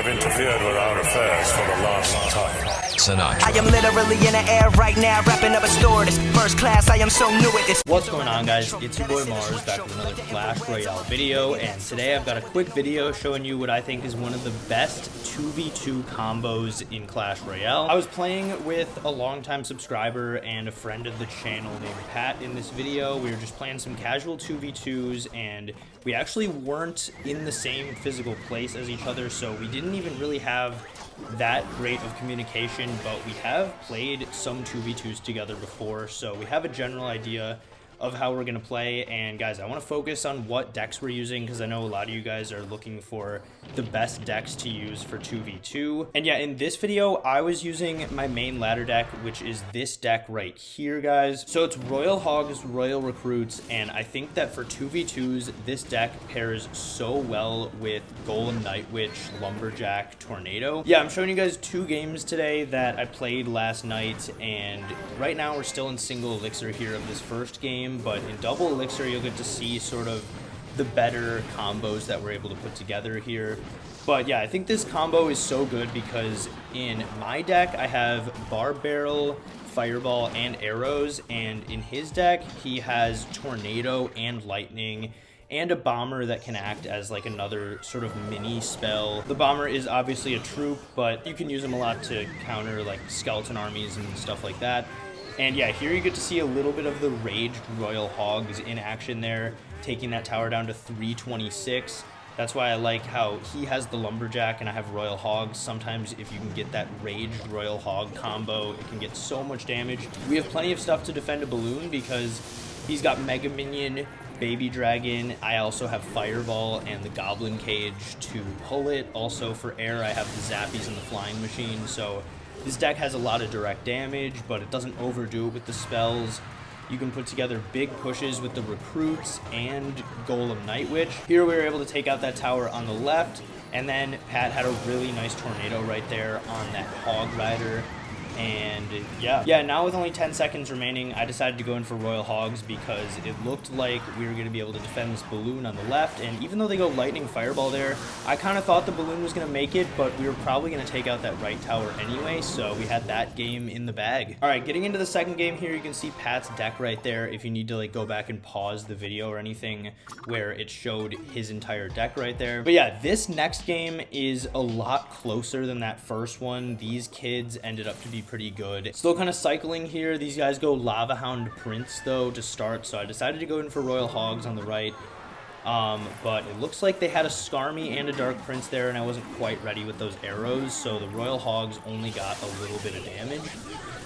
have interfered with our affairs for the last time. I am literally in the air right now, wrapping up a store. This first class, I am so new at this. What's going on, guys? It's your boy Mars back with another Clash Royale video, and today I've got a quick video showing you what I think is one of the best 2v2 combos in Clash Royale. I was playing with a longtime subscriber and a friend of the channel named Pat in this video. We were just playing some casual 2v2s, and we actually weren't in the same physical place as each other, so we didn't even really have that great of communication, but we have played some 2v2s together before, so we have a general idea of how we're going to play. And guys, I want to focus on what decks we're using because I know a lot of you guys are looking for the best decks to use for 2v2. And yeah, in this video I was using my main ladder deck, which is this deck right here, guys. So it's Royal Hogs, Royal Recruits, and I think that for 2v2s this deck pairs so well with Golem, Night Witch, Lumberjack, Tornado. Yeah, I'm showing you guys two games today that I played last night, and right now we're still in single elixir here of this first game. But in double elixir you'll get to see sort of the better combos that we're able to put together here. But yeah, I think this combo is so good because in my deck I have barb barrel, fireball, and arrows, and in his deck he has tornado and lightning and a bomber that can act as like another sort of mini spell. The bomber is obviously a troop, but you can use him a lot to counter like skeleton armies and stuff like that. And yeah, here you get to see a little bit of the raged Royal Hogs in action there, taking that tower down to 326. That's why I like how he has the Lumberjack and I have Royal Hogs. Sometimes if you can get that raged Royal Hog combo, it can get so much damage. We have plenty of stuff to defend a balloon because he's got Mega Minion, Baby Dragon. I also have Fireball and the Goblin Cage to pull it. Also for air, I have the Zappies and the Flying Machine. So this deck has a lot of direct damage, but it doesn't overdo it with the spells. You can put together big pushes with the Recruits and Golem, Night Witch. Here we were able to take out that tower on the left, and then Pat had a really nice tornado right there on that Hog Rider. And yeah, now with only 10 seconds remaining, I decided to go in for Royal Hogs because it looked like we were going to be able to defend this balloon on the left. And even though they go lightning fireball there, I kind of thought the balloon was going to make it, but we were probably going to take out that right tower anyway, so we had that game in the bag. All right, getting into the second game here, you can see Pat's deck right there if you need to like go back and pause the video or anything where it showed his entire deck right there. But yeah, this next game is a lot closer than that first one. These kids ended up to be pretty good. Still kind of cycling here. These guys go Lava Hound Prince though to start, so I decided to go in for Royal Hogs on the right. But it looks like they had a Skarmy and a Dark Prince there, and I wasn't quite ready with those arrows, so the Royal Hogs only got a little bit of damage.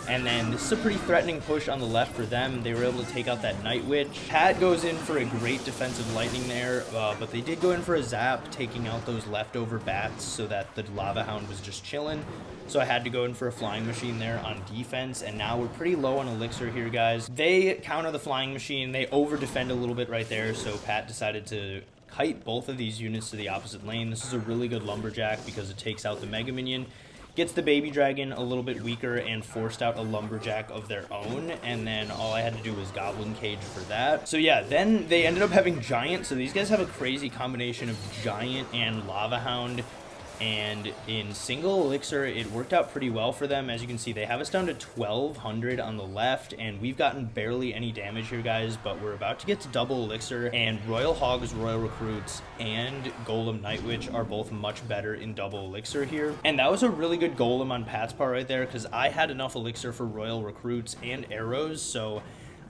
And then this is a pretty threatening push on the left for them. They were able to take out that Night Witch. Pat goes in for a great defensive lightning there, but they did go in for a zap, taking out those leftover bats so that the Lava Hound was just chilling. So I had to go in for a Flying Machine there on defense, and now we're pretty low on elixir here, guys. They counter the Flying Machine. They over-defend a little bit right there, so Pat decided to kite both of these units to the opposite lane. This is a really good Lumberjack because it takes out the Mega Minion, gets the Baby Dragon a little bit weaker, and forced out a Lumberjack of their own, and then all I had to do was Goblin Cage for that. So yeah, then they ended up having Giant, so these guys have a crazy combination of Giant and Lava Hound. And in single elixir, it worked out pretty well for them. As you can see, they have us down to 1200 on the left, and we've gotten barely any damage here, guys, but we're about to get to double elixir, and Royal Hogs, Royal Recruits, and Golem, Night Witch are both much better in double elixir here. And that was a really good Golem on Pat's part right there, because I had enough elixir for Royal Recruits and arrows, so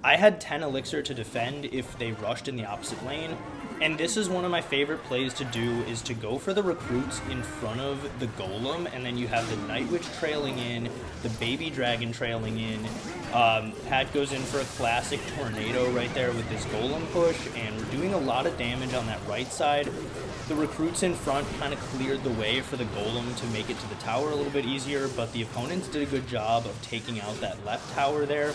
I had 10 elixir to defend if they rushed in the opposite lane. And this is one of my favorite plays to do, is to go for the Recruits in front of the Golem, and then you have the Night Witch trailing in, the Baby Dragon trailing in. Pat goes in for a classic Tornado right there with this Golem push, and we're doing a lot of damage on that right side. The Recruits in front kind of cleared the way for the Golem to make it to the tower a little bit easier, but the opponents did a good job of taking out that left tower there.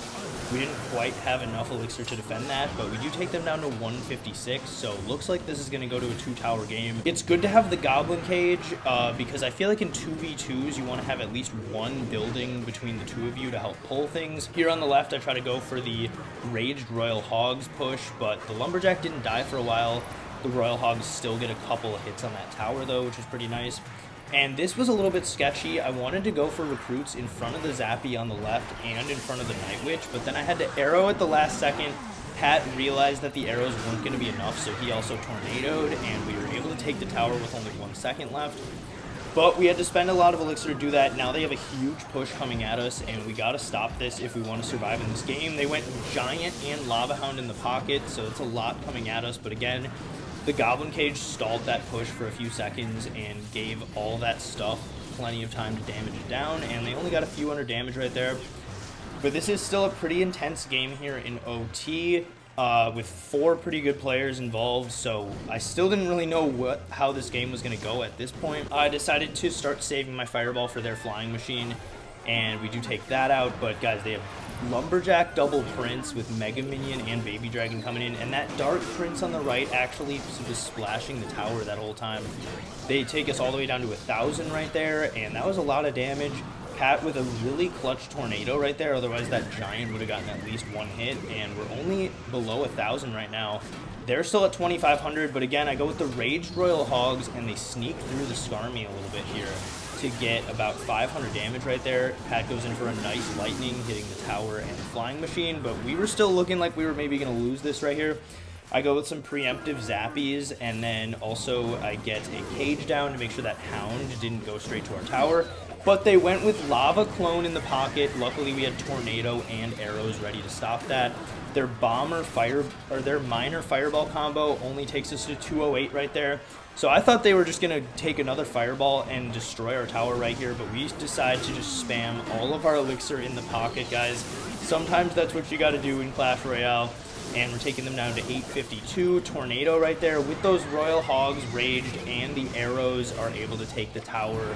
We didn't quite have enough elixir to defend that, but we do take them down to 156, so looks like this is going to go to a 2-tower game. It's good to have the Goblin Cage, because I feel like in 2v2s you want to have at least one building between the two of you to help pull things. Here on the left I try to go for the Raged Royal Hogs push, but the Lumberjack didn't die for a while. The Royal Hogs still get a couple of hits on that tower though, which is pretty nice. And this was a little bit sketchy. I wanted to go for recruits in front of the zappy on the left and in front of the night witch, but then I had to arrow at the last second. Pat realized that the arrows weren't going to be enough, so he also tornadoed, and we were able to take the tower with only 1 second left. But we had to spend a lot of elixir to do that. Now they have a huge push coming at us, and we got to stop this if we want to survive in this game. They went giant and lava hound in the pocket, so it's a lot coming at us. But again, the goblin cage stalled that push for a few seconds and gave all that stuff plenty of time to damage it down, and they only got a few hundred damage right there. But this is still a pretty intense game here in OT. With 4 pretty good players involved, so I still didn't really know how this game was going to go at this point. I decided to start saving my fireball for their flying machine, and we do take that out. But guys, they have lumberjack double prince with mega minion and baby dragon coming in, and that dark prince on the right actually was splashing the tower that whole time. They take us all the way down to 1,000 right there, and that was a lot of damage. Pat with a really clutch tornado right there, otherwise that giant would have gotten at least 1 hit, and we're only below 1,000 right now. They're still at 2,500, but again, I go with the raged royal hogs, and they sneak through the scarmy a little bit here to get about 500 damage right there. Pat goes in for a nice lightning, hitting the tower and the flying machine, but we were still looking like we were maybe going to lose this right here. I go with some preemptive zappies, and then also I get a cage down to make sure that hound didn't go straight to our tower. But they went with lava clone in the pocket. Luckily, we had tornado and arrows ready to stop that. Their bomber fire, or their miner fireball combo only takes us to 208 right there. So I thought they were just gonna take another fireball and destroy our tower right here, but we decided to just spam all of our elixir in the pocket, guys. Sometimes that's what you gotta do in Clash Royale. And we're taking them down to 852. Tornado right there with those royal hogs raged, and the arrows are able to take the tower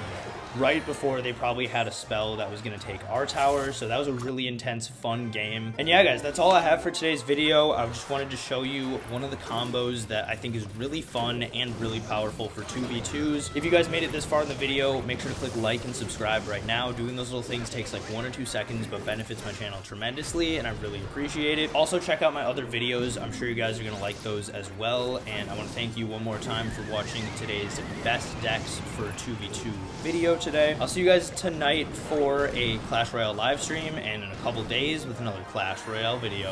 right before they probably had a spell that was going to take our tower. So that was a really intense, fun game. And yeah, guys, that's all I have for today's video. I just wanted to show you one of the combos that I think is really fun and really powerful for 2v2s. If you guys made it this far in the video, make sure to click like and subscribe right now. Doing those little things takes like 1 or 2 seconds, but benefits my channel tremendously, and I really appreciate it. Also, check out my other videos. I'm sure you guys are going to like those as well. And I want to thank you one more time for watching today's best decks for 2v2 video today. I'll see you guys tonight for a Clash Royale live stream, and in a couple days with another Clash Royale video.